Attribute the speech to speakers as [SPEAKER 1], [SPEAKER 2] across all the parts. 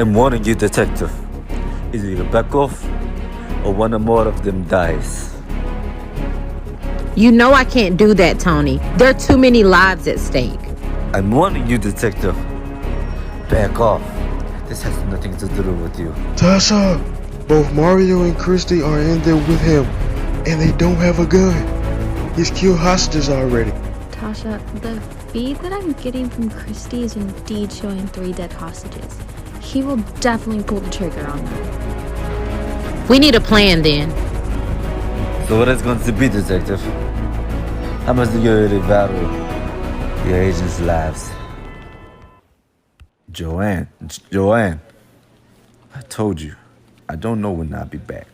[SPEAKER 1] I'm warning you, detective. Either you back off or one or more of them dies.
[SPEAKER 2] You know I can't do that, Tony. There are too many lives at stake.
[SPEAKER 1] I'm warning you, detective. Back off. This has nothing to do with you.
[SPEAKER 3] Tasha! Both Mario and Christy are in there with him, and they don't have a gun. He's killed hostages already.
[SPEAKER 4] Tasha, the feed that I'm getting from Christy is indeed showing 3 dead hostages. He will definitely pull the trigger on them.
[SPEAKER 2] We need a plan then.
[SPEAKER 1] So what is going to be, detective? How much do you really value your agents' lives? Joanne, I told you, I don't know when I'll be back.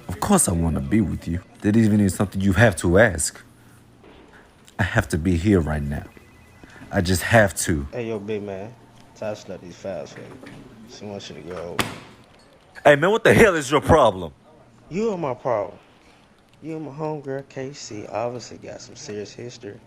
[SPEAKER 1] Of course I want to be with you. That even is something you have to ask. I have to be here right now. I just have to.
[SPEAKER 5] Hey, yo, big man. Tasha left these files for you. She wants you to go over.
[SPEAKER 1] Hey, man, what the hell is your problem?
[SPEAKER 5] You are my problem. You and my homegirl, KC, obviously got some serious history,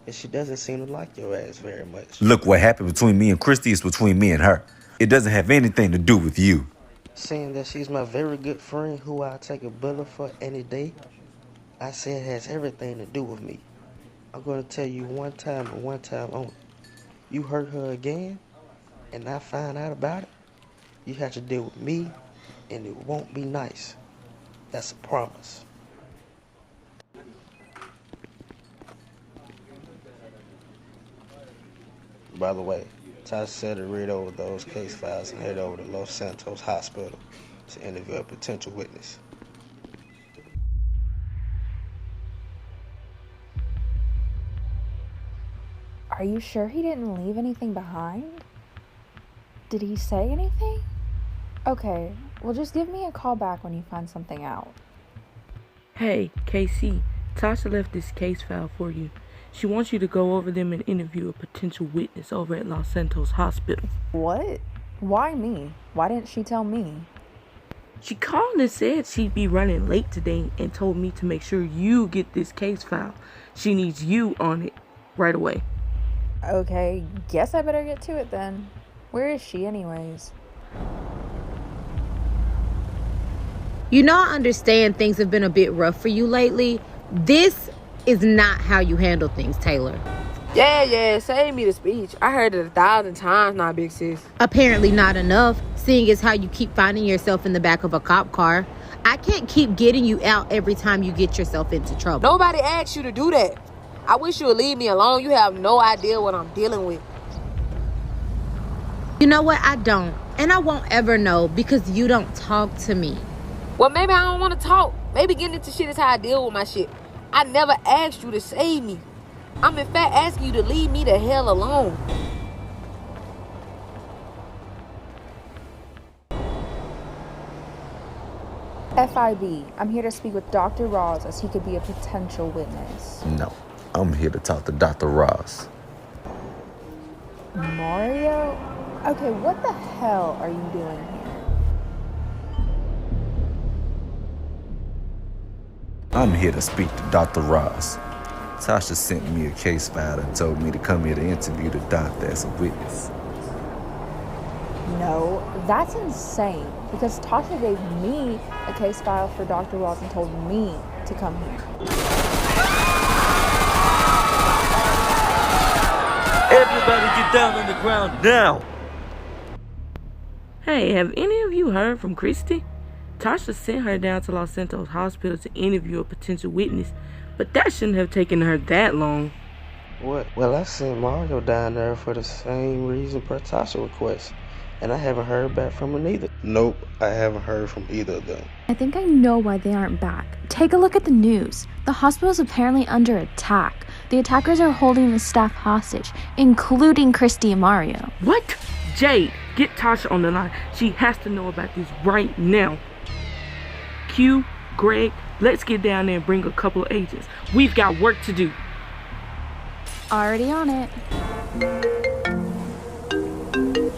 [SPEAKER 5] and she doesn't seem to like your ass very much.
[SPEAKER 1] Look, what happened between me and Christy is between me and her. It doesn't have anything to do with you.
[SPEAKER 5] Saying that she's my very good friend who I'll take a bullet for any day, I say it has everything to do with me. I'm going to tell you one time and one time only. You hurt her again, and I find out about it, you have to deal with me, and it won't be nice. That's a promise. By the way, Tasha said to read over those case files and head over to Los Santos Hospital to interview a potential witness.
[SPEAKER 6] Are you sure he didn't leave anything behind? Did he say anything? Okay, well just give me a call back when you find something out.
[SPEAKER 7] Hey, KC, Tasha left this case file for you. She wants you to go over them and interview a potential witness over at Los Santos Hospital.
[SPEAKER 6] What? Why me? Why didn't she tell me?
[SPEAKER 7] She called and said she'd be running late today and told me to make sure you get this case file. She needs you on it right away.
[SPEAKER 6] Okay, guess I better get to it then. Where is she anyways?
[SPEAKER 2] You know I understand things have been a bit rough for you lately. This is not how you handle things, Taylor.
[SPEAKER 8] Yeah, save me the speech. I heard it 1,000 times now, big sis.
[SPEAKER 2] Apparently not enough, seeing as how you keep finding yourself in the back of a cop car. I can't keep getting you out every time you get yourself into trouble.
[SPEAKER 8] Nobody asked you to do that. I wish you would leave me alone. You have no idea what I'm dealing with.
[SPEAKER 2] You know what? I don't. And I won't ever know because you don't talk to me.
[SPEAKER 8] Well, maybe I don't want to talk. Maybe getting into shit is how I deal with my shit. I never asked you to save me. I'm in fact asking you to leave me the hell alone.
[SPEAKER 6] FIB, I'm here to speak with Dr. Ross as he could be a potential witness.
[SPEAKER 1] No, I'm here to talk to Dr. Ross.
[SPEAKER 6] Mario? Okay, what the hell are you doing here?
[SPEAKER 1] I'm here to speak to Dr. Ross. Tasha sent me a case file and told me to come here to interview the doctor as a witness.
[SPEAKER 6] No, that's insane, because Tasha gave me a case file for Dr. Ross and told me to come here.
[SPEAKER 1] Everybody get down on the ground now!
[SPEAKER 7] Hey, have any of you heard from Christy? Tasha sent her down to Los Santos Hospital to interview a potential witness, but that shouldn't have taken her that long.
[SPEAKER 5] What? Well, I sent Mario down there for the same reason per Tasha request, and I haven't heard back from her neither. Nope, I haven't heard from either of them.
[SPEAKER 4] I think I know why they aren't back. Take a look at the news. The hospital is apparently under attack. The attackers are holding the staff hostage, including Christy and Mario.
[SPEAKER 7] What? Jade, get Tasha on the line. She has to know about this right now. Q, Greg, let's get down there and bring a couple of agents. We've got work to do.
[SPEAKER 4] Already on it.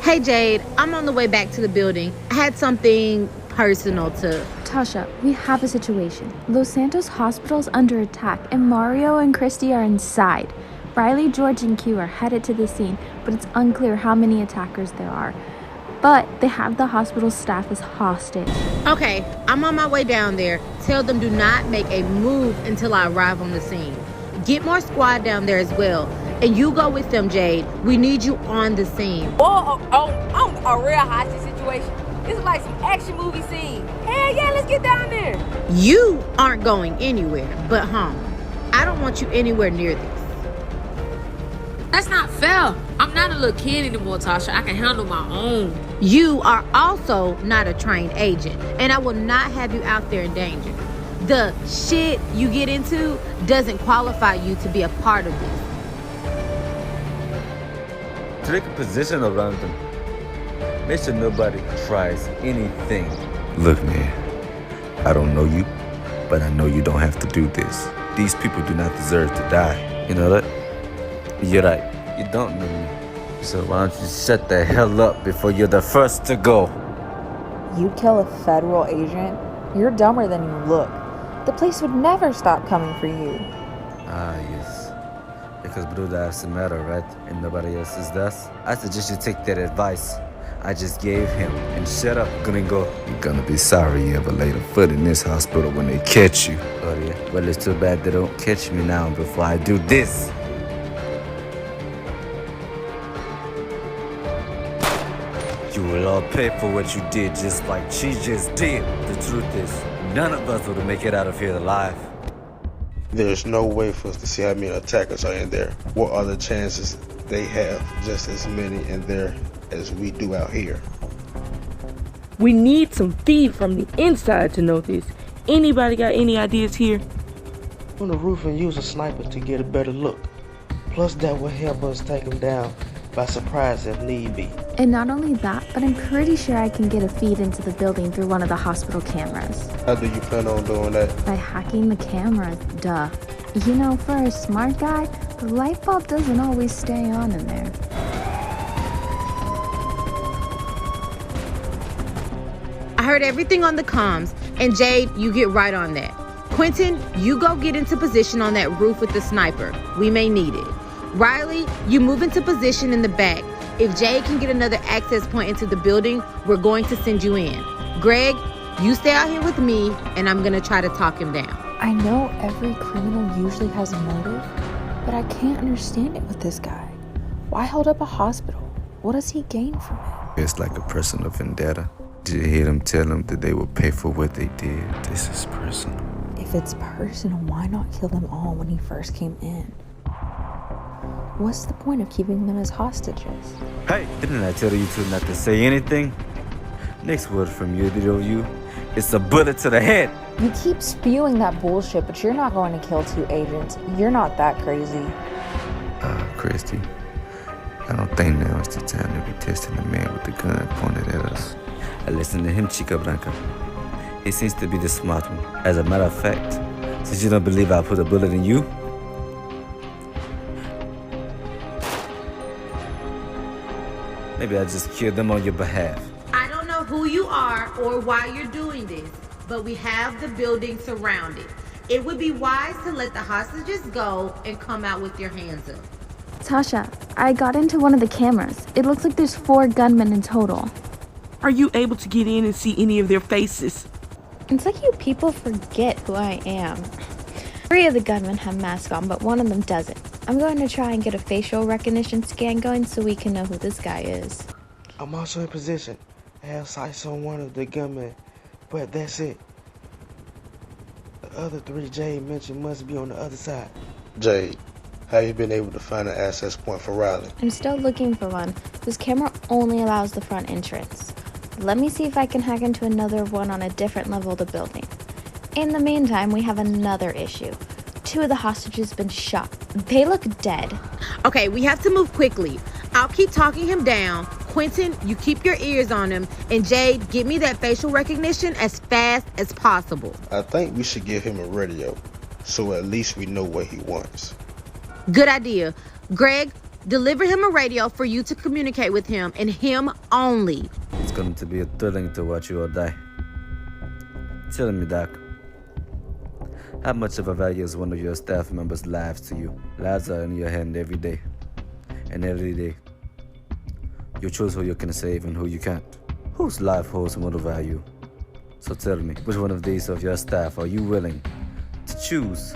[SPEAKER 2] Hey, Jade, I'm on the way back to the building. I had something personal to...
[SPEAKER 4] Tasha, we have a situation. Los Santos Hospital is under attack, and Mario and Christy are inside. Riley, George, and Q are headed to the scene, but it's unclear how many attackers there are. but they have the hospital staff as hostage.
[SPEAKER 2] Okay, I'm on my way down there. Tell them do not make a move until I arrive on the scene. Get more squad down there as well. And you go with them, Jade. We need you on the scene.
[SPEAKER 8] I'm a real hostage situation. This is like some action movie scene. Hell yeah, let's get down there.
[SPEAKER 2] You aren't going anywhere but home. I don't want you anywhere near this.
[SPEAKER 8] That's not fair. I'm not a little kid anymore, Tasha. I can handle my own.
[SPEAKER 2] You are also not a trained agent, and I will not have you out there in danger. The shit you get into doesn't qualify you to be a part of this.
[SPEAKER 1] Take a position around them. Make sure nobody tries anything. Look, man, I don't know you, but I know you don't have to do this. These people do not deserve to die. You know that? You're right. You don't know me. So why don't you shut the hell up before you're the first to go?
[SPEAKER 6] You kill a federal agent? You're dumber than you look. The police would never stop coming for you.
[SPEAKER 1] Ah, yes. Because blue lives matter, right? And nobody else's does. I suggest you take that advice I just gave him and shut up, gringo. You're gonna be sorry you ever laid a foot in this hospital when they catch you. Oh yeah? Well, it's too bad they don't catch me now before I do this. You will all pay for what you did, just like she just did. The truth is, none of us will make it out of here alive.
[SPEAKER 3] There's no way for us to see how many attackers are in there. What are the chances they have just as many in there as we do out here?
[SPEAKER 7] We need some feed from the inside to know this. Anybody got any ideas here?
[SPEAKER 5] On the roof and use a sniper to get a better look. Plus that will help us take them down by surprise if need be.
[SPEAKER 4] And not only that, but I'm pretty sure I can get a feed into the building through one of the hospital cameras.
[SPEAKER 3] How do you plan on doing that?
[SPEAKER 4] By hacking the cameras, duh. You know, for a smart guy, the light bulb doesn't always stay on in there.
[SPEAKER 2] I heard everything on the comms, and Jade, you get right on that. Quentin, you go get into position on that roof with the sniper. We may need it. Riley, you move into position in the back. If Jade can get another access point into the building, we're going to send you in. Greg, you stay out here with me, and I'm going to try to talk him down.
[SPEAKER 6] I know every criminal usually has a motive, but I can't understand it with this guy. Why hold up a hospital? What does he gain from it?
[SPEAKER 1] It's like a personal vendetta. Did you hear them tell them that they will pay for what they did? This is personal.
[SPEAKER 6] If it's personal, why not kill them all when he first came in? What's the point of keeping them as hostages?
[SPEAKER 1] Hey, didn't I tell you two not to say anything? Next word from you, it's a bullet to the head.
[SPEAKER 6] You keep spewing that bullshit, but you're not going to kill 2 agents. You're not that crazy.
[SPEAKER 1] Christy, I don't think now is the time to be testing the man with the gun pointed at us. I listened to him, Chica Blanca. He seems to be the smart one. As a matter of fact, since you don't believe I put a bullet in you, maybe I just killed them on your behalf.
[SPEAKER 2] I don't know who you are or why you're doing this, but we have the building surrounded. It would be wise to let the hostages go and come out with your hands up.
[SPEAKER 4] Tasha, I got into one of the cameras. It looks like there's 4 gunmen in total.
[SPEAKER 7] Are you able to get in and see any of their faces?
[SPEAKER 4] It's like you people forget who I am. 3 of the gunmen have masks on, but one of them doesn't. I'm going to try and get a facial recognition scan going so we can know who this guy is.
[SPEAKER 5] I'm also in position. I have sights on one of the gunmen, but that's it. The other 3 Jade mentioned must be on the other side.
[SPEAKER 3] Jade, have you been able to find an access point for Riley?
[SPEAKER 4] I'm still looking for one. This camera only allows the front entrance. Let me see if I can hack into another one on a different level of the building. In the meantime, we have another issue. 2 of the hostages have been shot. They look dead.
[SPEAKER 2] Okay, we have to move quickly. I'll keep talking him down. Quentin, you keep your ears on him. And Jade, get me that facial recognition as fast as possible.
[SPEAKER 3] I think we should give him a radio, so at least we know what he wants.
[SPEAKER 2] Good idea. Greg, deliver him a radio for you to communicate with him and him only.
[SPEAKER 1] It's going to be thrilling to watch you all die. Tell me, Doc, how much of a value is one of your staff members' lives to you? Lives are in your hand every day. And every day, You choose who you can save and who you can't. Whose life holds more value? So tell me, which one of these of your staff are you willing to choose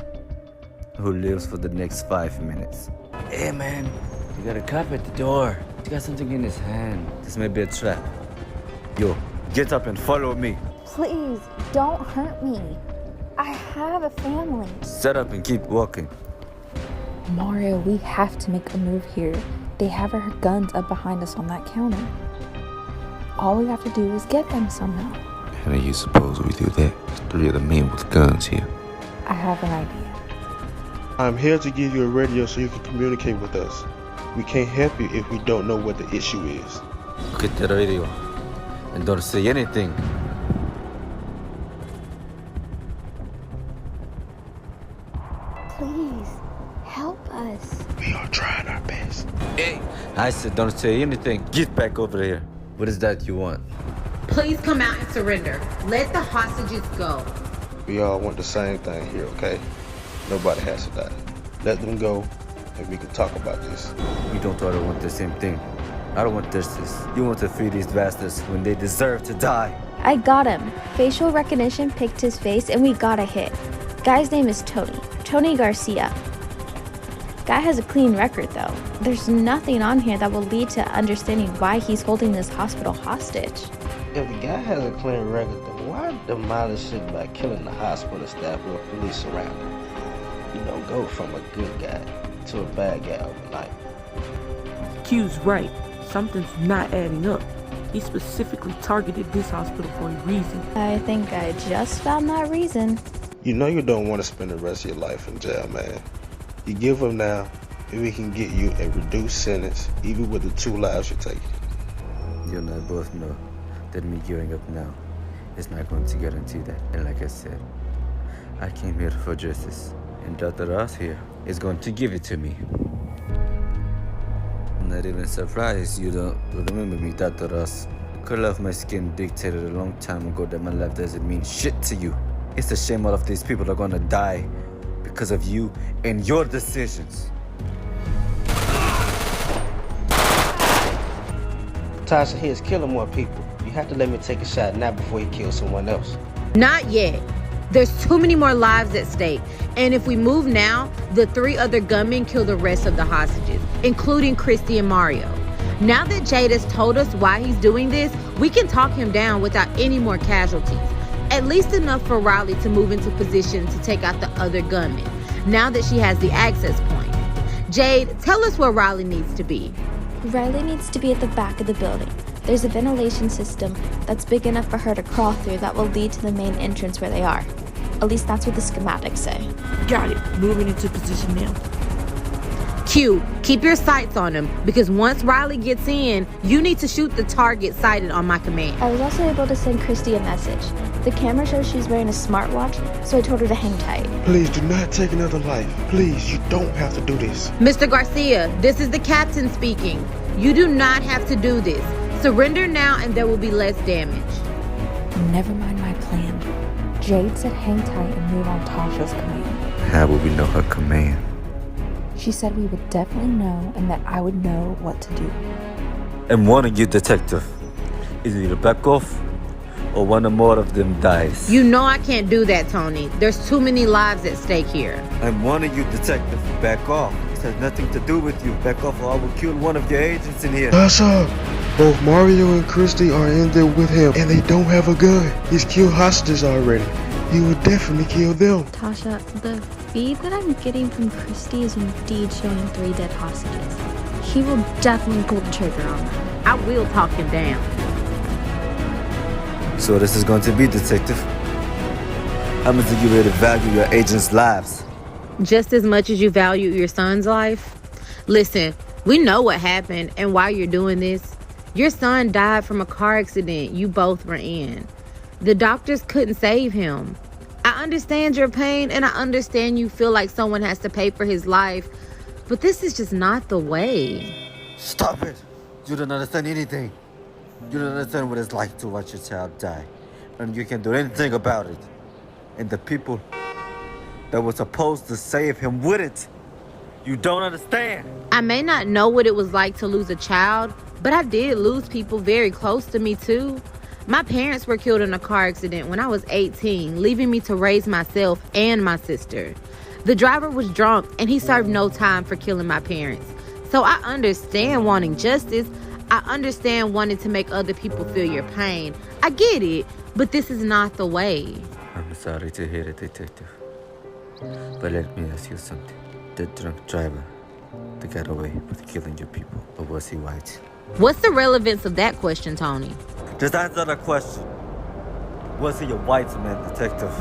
[SPEAKER 1] who lives for the next 5 minutes? Hey man, you got a cop at the door. He got something in his hand. This may be a trap. Yo, get up and follow me.
[SPEAKER 6] Please, don't hurt me. I have a family.
[SPEAKER 1] Set up and keep walking.
[SPEAKER 6] Mario, we have to make a move here. They have our guns up behind us on that counter. All we have to do is get them somehow.
[SPEAKER 9] How do you suppose we do that? There's 3 of the men with guns here.
[SPEAKER 6] I have an idea.
[SPEAKER 3] I'm here to give you a radio so you can communicate with us. We can't help you if we don't know what the issue is.
[SPEAKER 1] Look at the radio and don't say anything.
[SPEAKER 4] Please, help us.
[SPEAKER 3] We are trying our best.
[SPEAKER 1] Hey, I said don't say anything. Get back over here. What is that you want?
[SPEAKER 2] Please come out and surrender. Let the hostages go.
[SPEAKER 3] We all want the same thing here, okay? Nobody has to die. Let them go, and we can talk about this.
[SPEAKER 1] We don't all want the same thing. I don't want justice. You want to free these bastards when they deserve to die.
[SPEAKER 4] I got him. Facial recognition picked his face and we got a hit. Guy's name is Tony. Tony Garcia. Guy has a clean record though. There's nothing on here that will lead to understanding why he's holding this hospital hostage.
[SPEAKER 5] If the guy has a clean record, then why demolish it by killing the hospital staff with police surrounding? You don't go from a good guy to a bad guy overnight.
[SPEAKER 7] Q's right. Something's not adding up. He specifically targeted this hospital for a reason.
[SPEAKER 4] I think I just found that reason.
[SPEAKER 3] You know you don't want to spend the rest of your life in jail, man. You give them now, and we can get you a reduced sentence, even with the 2 lives you're taking.
[SPEAKER 1] You and I both know that me giving up now is not going to guarantee that. And like I said, I came here for justice. And Dr. Ross here is going to give it to me. I'm not even surprised you don't remember me, Dr. Ross. The color of my skin dictated a long time ago that my life doesn't mean shit to you. It's a shame all of these people are gonna die because of you and your decisions.
[SPEAKER 5] Tasha, he is killing more people. You have to let me take a shot now before he kills someone else.
[SPEAKER 2] Not yet. There's too many more lives at stake. And if we move now, the 3 other gunmen kill the rest of the hostages, including Christy and Mario. Now that Jade has told us why he's doing this, we can talk him down without any more casualties. At least enough for Riley to move into position to take out the other gunmen, now that she has the access point. Jade, tell us where Riley needs to be.
[SPEAKER 4] Riley needs to be at the back of the building. There's a ventilation system that's big enough for her to crawl through that will lead to the main entrance where they are. At least that's what the schematics say.
[SPEAKER 7] Got it. Moving into position now.
[SPEAKER 2] Q, keep your sights on him, because once Riley gets in, you need to shoot the target sighted on my command.
[SPEAKER 4] I was also able to send Christy a message. The camera shows she's wearing a smartwatch, so I told her to hang tight.
[SPEAKER 3] Please do not take another life. Please, you don't have to do this.
[SPEAKER 2] Mr. Garcia, this is the captain speaking. You do not have to do this. Surrender now and there will be less damage.
[SPEAKER 6] Never mind my plan. Jade said hang tight and move on Tasha's command.
[SPEAKER 1] How will we know her command?
[SPEAKER 6] She said we would definitely know and that I would know what to do.
[SPEAKER 1] And one of you, detective, is either back off or one or more of them dies.
[SPEAKER 2] You know I can't do that, Tony. There's too many lives at stake here.
[SPEAKER 1] And one of you, detective, back off. This has nothing to do with you. Back off or I will kill one of your agents in here.
[SPEAKER 3] Tasha, both Mario and Christy are in there with him, and they don't have a gun. He's killed hostages already. He would definitely kill them.
[SPEAKER 4] Tasha, the feed that I'm getting from Christy is indeed showing 3 dead hostages. He will definitely pull the trigger on that.
[SPEAKER 2] I will talk him down.
[SPEAKER 1] So this is going to be, detective. How much do you really value your agents' lives?
[SPEAKER 2] Just as much as you value your son's life. Listen, we know what happened and why you're doing this. Your son died from a car accident you both were in. The doctors couldn't save him. I understand your pain and I understand you feel like someone has to pay for his life, but this is just not the way.
[SPEAKER 1] Stop it! You don't understand anything. You don't understand what it's like to watch your child die. And you can't do anything about it. And the people that were supposed to save him wouldn't. You don't understand.
[SPEAKER 2] I may not know what it was like to lose a child, But I did lose people very close to me too. My parents were killed in a car accident when I was 18, leaving me to raise myself and my sister. The driver was drunk and he served no time for killing my parents. So I understand wanting justice. I understand wanting to make other people feel your pain. I get it, but this is not the way.
[SPEAKER 1] I'm sorry to hear it, Detective. But let me ask you something. The drunk driver that got away with killing your people, or was he white?
[SPEAKER 2] What's the relevance of that question, Tony?
[SPEAKER 1] Just answer the question. Was he a white man, Detective?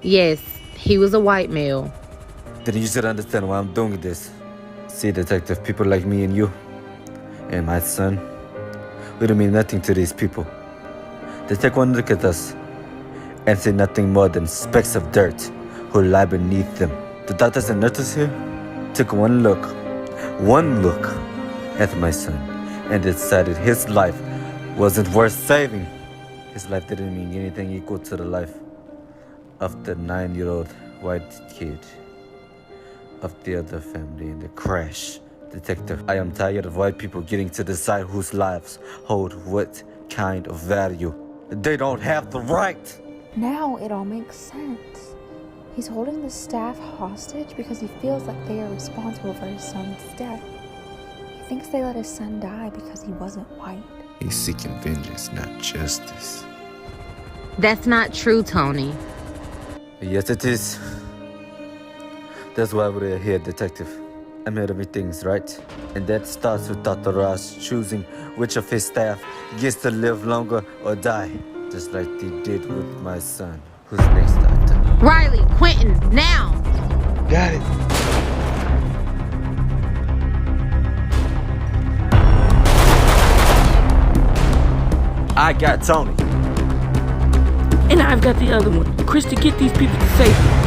[SPEAKER 2] Yes, he was a white male.
[SPEAKER 1] Then you should understand why I'm doing this. See, Detective, people like me and you, and my son, we don't mean nothing to these people. They take one look at us and see nothing more than specks of dirt who lie beneath them. The doctors and nurses here took one look at my son and decided his life wasn't worth saving. His life didn't mean anything equal to the life of the 9-year-old white kid of the other family in the crash. Detective, I am tired of white people getting to decide whose lives hold what kind of value. They don't have the right.
[SPEAKER 6] Now it all makes sense. He's holding the staff hostage because he feels like they are responsible for his son's death. He thinks they let his son die because he wasn't white.
[SPEAKER 9] He's seeking vengeance, not justice.
[SPEAKER 2] That's not true, Tony.
[SPEAKER 1] Yes, it is. That's why we're here, Detective. I'm here to make things right. And that starts with Dr. Ross choosing which of his staff gets to live longer or die. Just like they did with my son. Who's next, Doctor?
[SPEAKER 2] Riley, Quentin, now!
[SPEAKER 3] Got it.
[SPEAKER 1] I got Tony.
[SPEAKER 7] And I've got the other one. Krista, get these people to safety.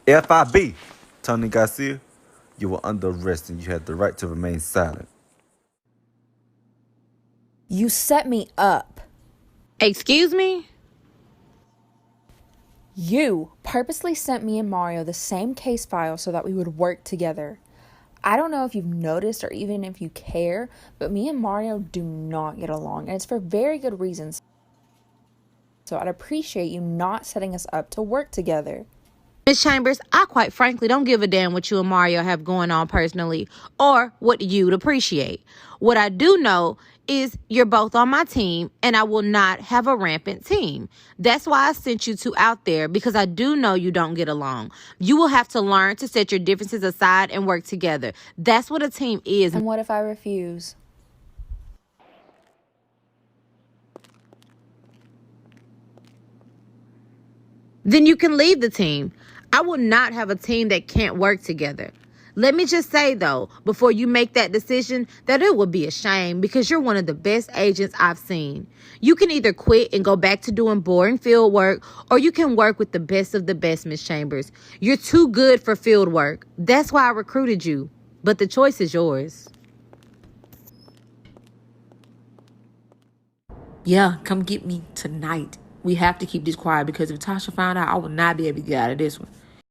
[SPEAKER 1] FIB, Tony Garcia, you were under arrest and you had the right to remain silent.
[SPEAKER 6] You set me up.
[SPEAKER 2] Excuse me?
[SPEAKER 6] You purposely sent me and Mario the same case file so that we would work together. I don't know if you've noticed or even if you care, but me and Mario do not get along, and it's for very good reasons. So I'd appreciate you not setting us up to work together.
[SPEAKER 2] Miss Chambers, I quite frankly don't give a damn what you and Mario have going on personally or what you'd appreciate. What I do know is you're both on my team and I will not have a rampant team. That's why I sent you two out there, because I do know you don't get along. You will have to learn to set your differences aside and work together. That's what a team is.
[SPEAKER 6] And what if I refuse?
[SPEAKER 2] Then you can leave the team. I will not have a team that can't work together. Let me just say, though, before you make that decision, that it would be a shame because you're one of the best agents I've seen. You can either quit and go back to doing boring field work, or you can work with the best of the best, Miss Chambers. You're too good for field work. That's why I recruited you. But the choice is yours.
[SPEAKER 8] Yeah, come get me tonight. We have to keep this quiet because if Tasha found out, I will not be able to get out of this one.